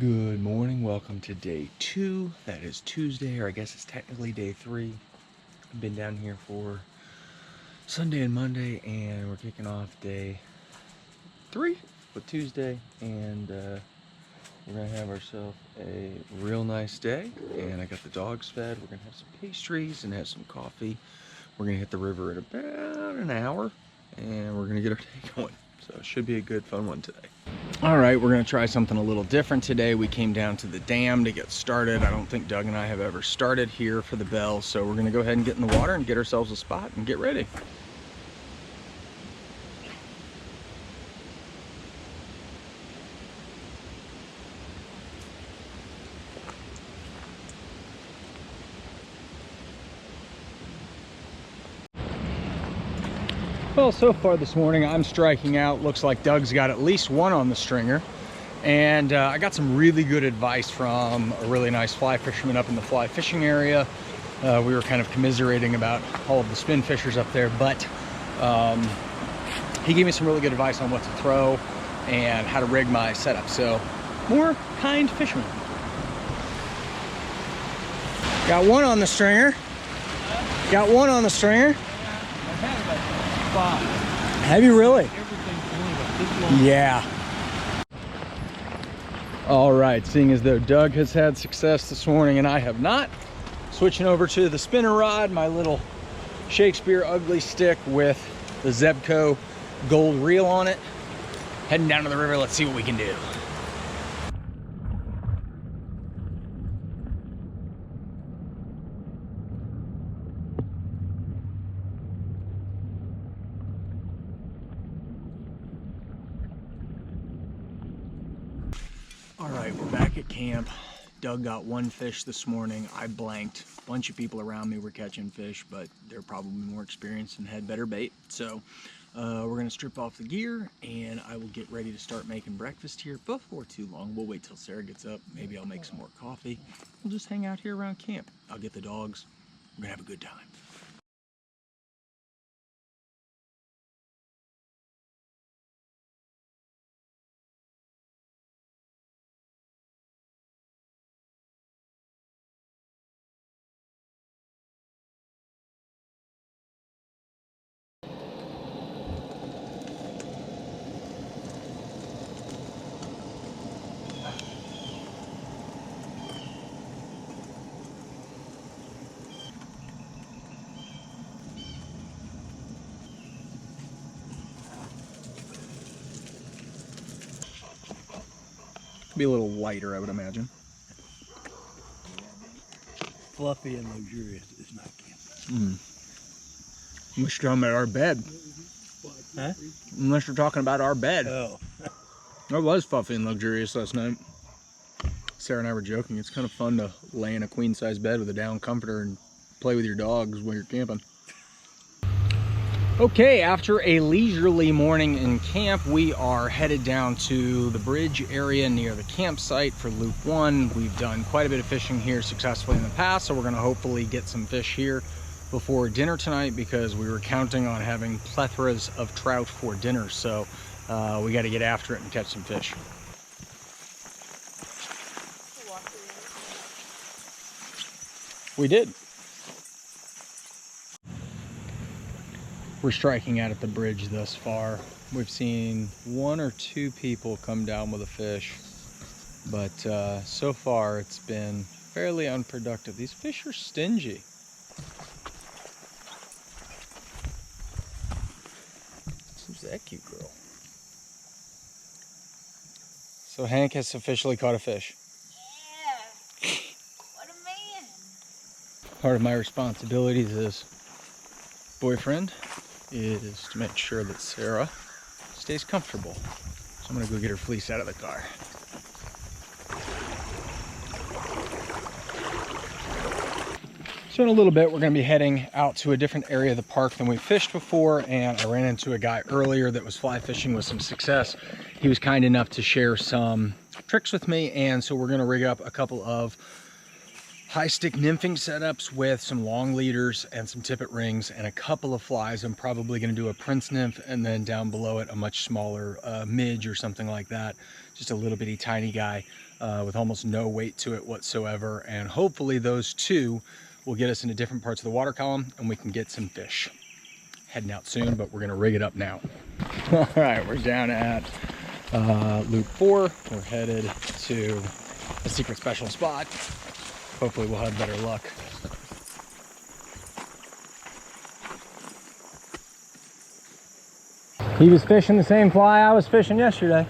Good morning, welcome to day 2. That is Tuesday, or I guess it's technically day 3. I've been down here for Sunday and Monday, and we're kicking off day 3 with Tuesday, and we're gonna have ourselves a real nice day. And I got the dogs fed. We're gonna have some pastries and have some coffee. We're gonna hit the river in about an hour, and we're gonna get our day going. So it should be a good, fun one today. All right, we're gonna try something a little different today. We came down to the dam to get started. I don't think Doug and I have ever started here for the bell, so we're gonna go ahead and get in the water and get ourselves a spot and get ready. Well, so far this morning, I'm striking out. Looks like Doug's got at least one on the stringer. And I got some really good advice from a really nice fly fisherman up in the fly fishing area. We were kind of commiserating about all of the spin fishers up there, but he gave me some really good advice on what to throw and how to rig my setup. So, more kind fisherman. Got one on the stringer. Got one on the stringer. Have you really? Yeah. All right, seeing as though Doug has had success this morning and I have not, switching over to the spinner rod, my little Shakespeare ugly stick with the Zebco gold reel on it. Heading down to the river, let's see what we can do. All right, we're back at camp. Doug got one fish this morning. I blanked. A bunch of people around me were catching fish, but they're probably more experienced and had better bait. So we're gonna strip off the gear and I will get ready to start making breakfast here before too long. We'll wait till Sarah gets up. Maybe I'll make some more coffee. We'll just hang out here around camp. I'll get the dogs. We're gonna have a good time. Be a little lighter, I would imagine. Fluffy and luxurious is not camping. Unless you're talking about our bed. Huh? Unless you're talking about our bed. Oh. It was fluffy and luxurious last night. Sarah and I were joking. It's kind of fun to lay in a queen-size bed with a down comforter and play with your dogs while you're camping. Okay, after a leisurely morning in camp, we are headed down to the bridge area near the campsite for Loop 1. We've done quite a bit of fishing here successfully in the past, so we're going to hopefully get some fish here before dinner tonight because we were counting on having plethoras of trout for dinner. So we got to get after it and catch some fish. We did. We're striking out at the bridge thus far. We've seen 1 or 2 people come down with a fish, but so far it's been fairly unproductive. These fish are stingy. Who's that cute girl? So Hank has officially caught a fish. Yeah. What a man. Part of my responsibilities as boyfriend is to make sure that Sarah stays comfortable. So I'm gonna go get her fleece out of the car. So in a little bit, we're gonna be heading out to a different area of the park than we fished before, and I ran into a guy earlier that was fly fishing with some success. He was kind enough to share some tricks with me, and so we're gonna rig up a couple of high stick nymphing setups with some long leaders and some tippet rings and a couple of flies. I'm probably going to do a prince nymph and then down below it a much smaller midge or something like that just a little bitty tiny guy with almost no weight to it whatsoever. And hopefully those two will get us into different parts of the water column and we can get some fish. Heading out soon, but we're gonna rig it up now. All right, we're down at Loop 4. We're headed to a secret special spot. Hopefully we'll have better luck. He was fishing the same fly I was fishing yesterday.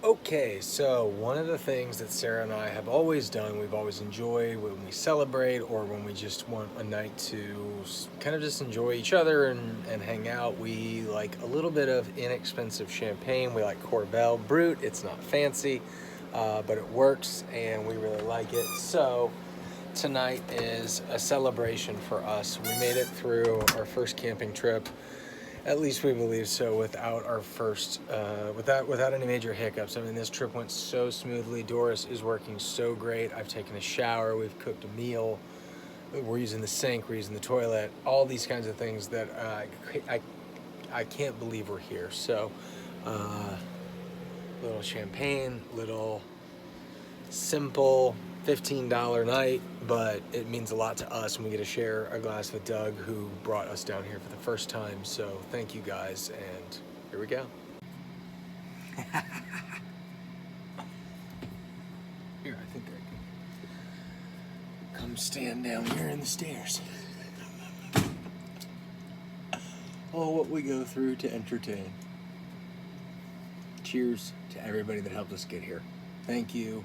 Okay, so one of the things that Sarah and I have always done, we've always enjoyed when we celebrate or when we just want a night to kind of just enjoy each other and hang out, we like a little bit of inexpensive champagne. We like Corbel Brut. It's not fancy, but it works and we really like it. So tonight is a celebration for us. We made it through our first camping trip. At least we believe so, without our first, without any major hiccups. I mean, this trip went so smoothly. Doris is working so great. I've taken a shower, we've cooked a meal, we're using the sink, we're using the toilet, all these kinds of things that I can't believe we're here. So, little champagne, little simple $15 night, but it means a lot to us and we get to share a glass with Doug, who brought us down here for the first time. So thank you guys, and here we go. Here, I think I can come stand down here in the stairs. Oh, what we go through to entertain. Cheers to everybody that helped us get here. Thank you,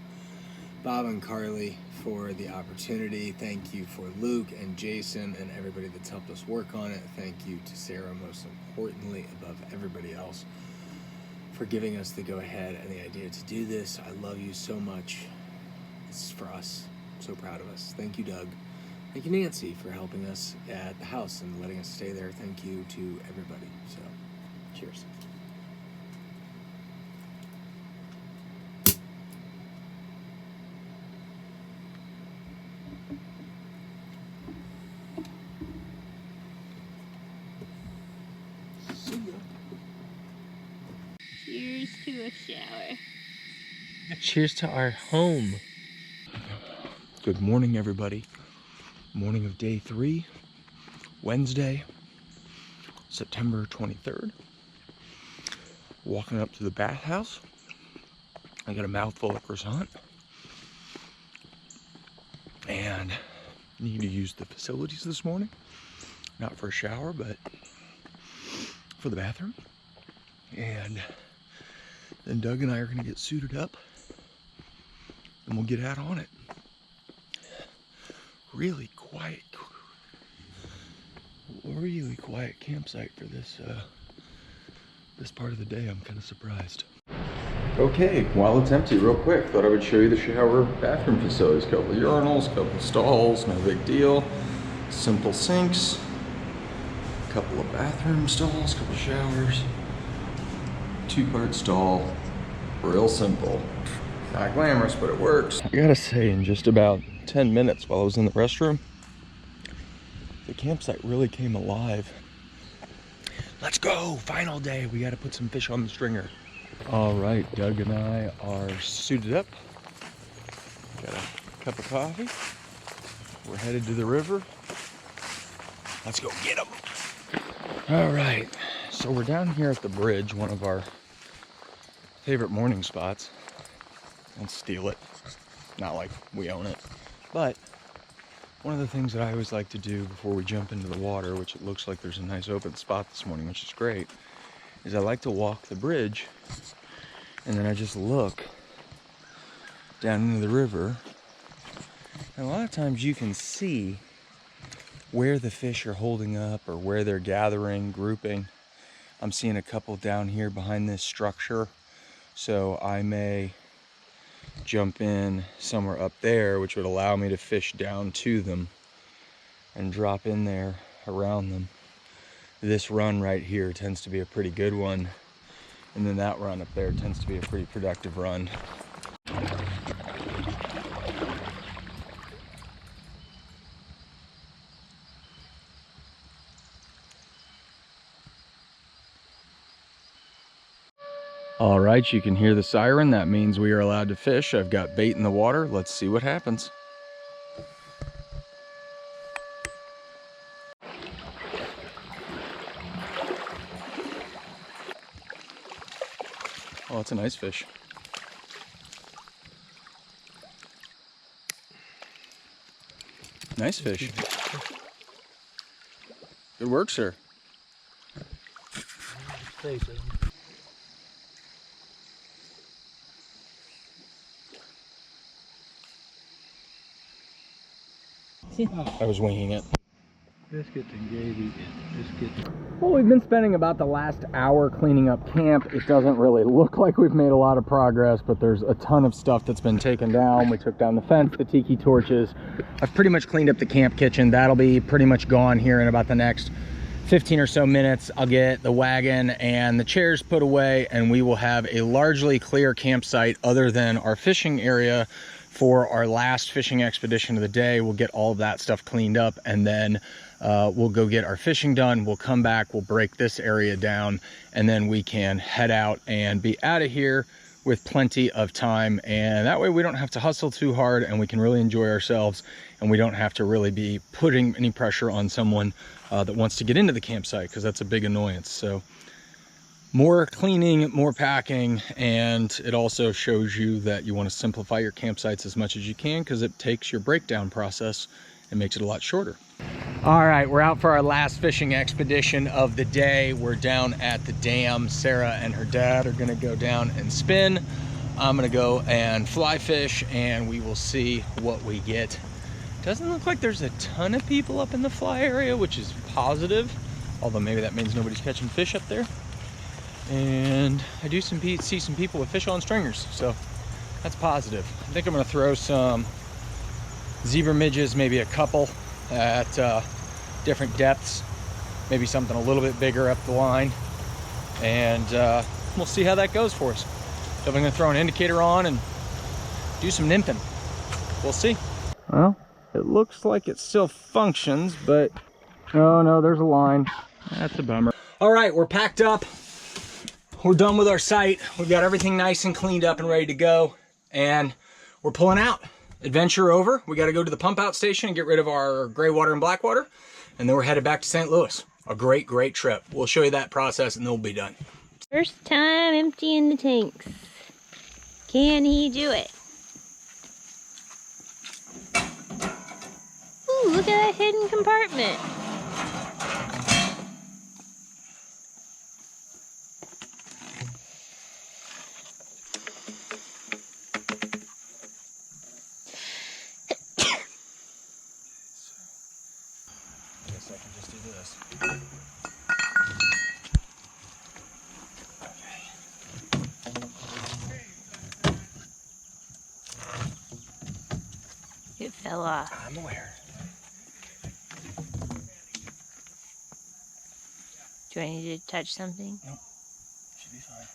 Bob and Carly, for the opportunity. Thank you for Luke and Jason and everybody that's helped us work on it. Thank you to Sarah, most importantly, above everybody else, for giving us the go-ahead and the idea to do this. I love you so much. This is for us. I'm so proud of us. Thank you, Doug. Thank you, Nancy, for helping us at the house and letting us stay there. Thank you to everybody. So, cheers. Cheers to a shower. Cheers to our home. Good morning, everybody. Morning of day 3, Wednesday, September 23rd. Walking up to the bathhouse. I got a mouthful of croissant. And need to use the facilities this morning. Not for a shower, but for the bathroom. And then Doug and I are gonna get suited up and we'll get out on it. Really quiet campsite for this this part of the day. I'm kind of surprised. Okay, while it's empty, real quick, thought I would show you the shower bathroom facilities. Couple of urinals, couple of stalls, no big deal. Simple sinks, couple of bathroom stalls, couple of showers, 2-part stall, real simple. Not glamorous, but it works. I gotta say, in just about 10 minutes while I was in the restroom, the campsite really came alive. Let's go, final day. We gotta put some fish on the stringer. All right, Doug and I are suited up. Got a cup of coffee. We're headed to the river. Let's go get them. All right, so we're down here at the bridge, one of our favorite morning spots. Don't steal it. Not like we own it. But one of the things that I always like to do before we jump into the water, which it looks like there's a nice open spot this morning, which is great, is I like to walk the bridge and then I just look down into the river. And a lot of times you can see where the fish are holding up or where they're gathering, grouping. I'm seeing a couple down here behind this structure. So I may jump in somewhere up there, which would allow me to fish down to them and drop in there around them. This run right here tends to be a pretty good one, and then that run up there tends to be a pretty productive run. All right, you can hear the siren. That means we are allowed to fish. I've got bait in the water. Let's see what happens. Oh, that's a nice fish. Nice fish. Good work, sir. I was winging it. Biscuits and gravy and biscuits. Well, we've been spending about the last hour cleaning up camp. It doesn't really look like we've made a lot of progress, but there's a ton of stuff that's been taken down. We took down the fence, the tiki torches. I've pretty much cleaned up the camp kitchen. That'll be pretty much gone here in about the next 15 or so minutes. I'll get the wagon and the chairs put away, and we will have a largely clear campsite other than our fishing area for our last fishing expedition of the day. We'll get all of that stuff cleaned up, and then we'll go get our fishing done. We'll come back, we'll break this area down, and then we can head out and be out of here with plenty of time. And that way we don't have to hustle too hard, and we can really enjoy ourselves, and we don't have to really be putting any pressure on someone that wants to get into the campsite, because that's a big annoyance. So more cleaning, more packing, and it also shows you that you want to simplify your campsites as much as you can, because it takes your breakdown process and makes it a lot shorter. All right, we're out for our last fishing expedition of the day. We're down at the dam. Sarah and her dad are gonna go down and spin. I'm gonna go and fly fish, and we will see what we get. Doesn't look like there's a ton of people up in the fly area, which is positive, although maybe that means nobody's catching fish up there. And I do see some people with fish on stringers, so that's positive. I think I'm gonna throw some zebra midges, maybe a couple at different depths, maybe something a little bit bigger up the line, and we'll see how that goes for us. So I'm gonna throw an indicator on and do some nymphing. We'll see. Well, it looks like it still functions, but oh no, there's a line. That's a bummer. All right, we're packed up. We're done with our site. We've got everything nice and cleaned up and ready to go, and we're pulling out. Adventure over. We got to go to the pump out station and get rid of our gray water and black water, and then we're headed back to St. Louis. A great trip. We'll show you that process, and then we'll be done. First time emptying the tanks. Can he do it? Ooh, look at that hidden compartment. I can just do this. It fell off. I'm aware. Do I need to touch something? Nope. Should be fine.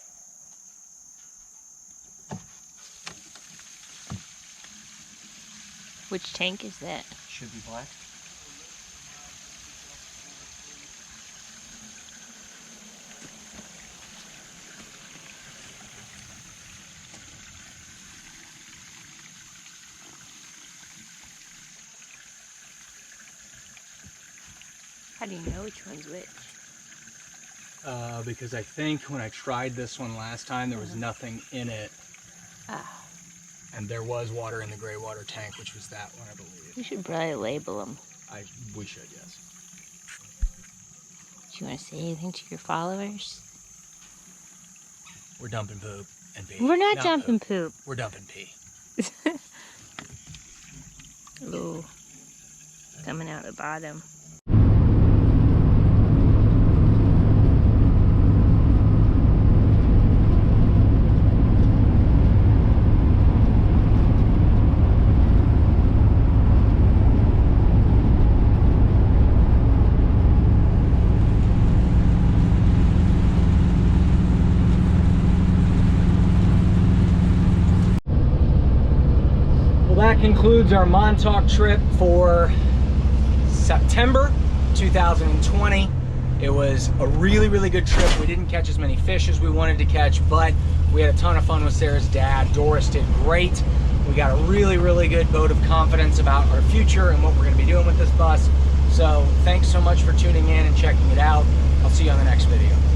Which tank is that? Should be black. How do you know which one's which? Because I think when I tried this one last time, there was nothing in it. Ah. And there was water in the gray water tank, which was that one, I believe. You should probably label them. We should, yes. Do you want to say anything to your followers? We're dumping poop and pee. We're not dumping poop. We're dumping pee. Ooh. Coming out the bottom. That concludes our Montauk trip for September 2020. It was a really, really good trip. We didn't catch as many fish as we wanted to catch, but we had a ton of fun with Sarah's dad. Doris did great. We got a really, really good vote of confidence about our future and what we're going to be doing with this bus. So thanks so much for tuning in and checking it out. I'll see you on the next video.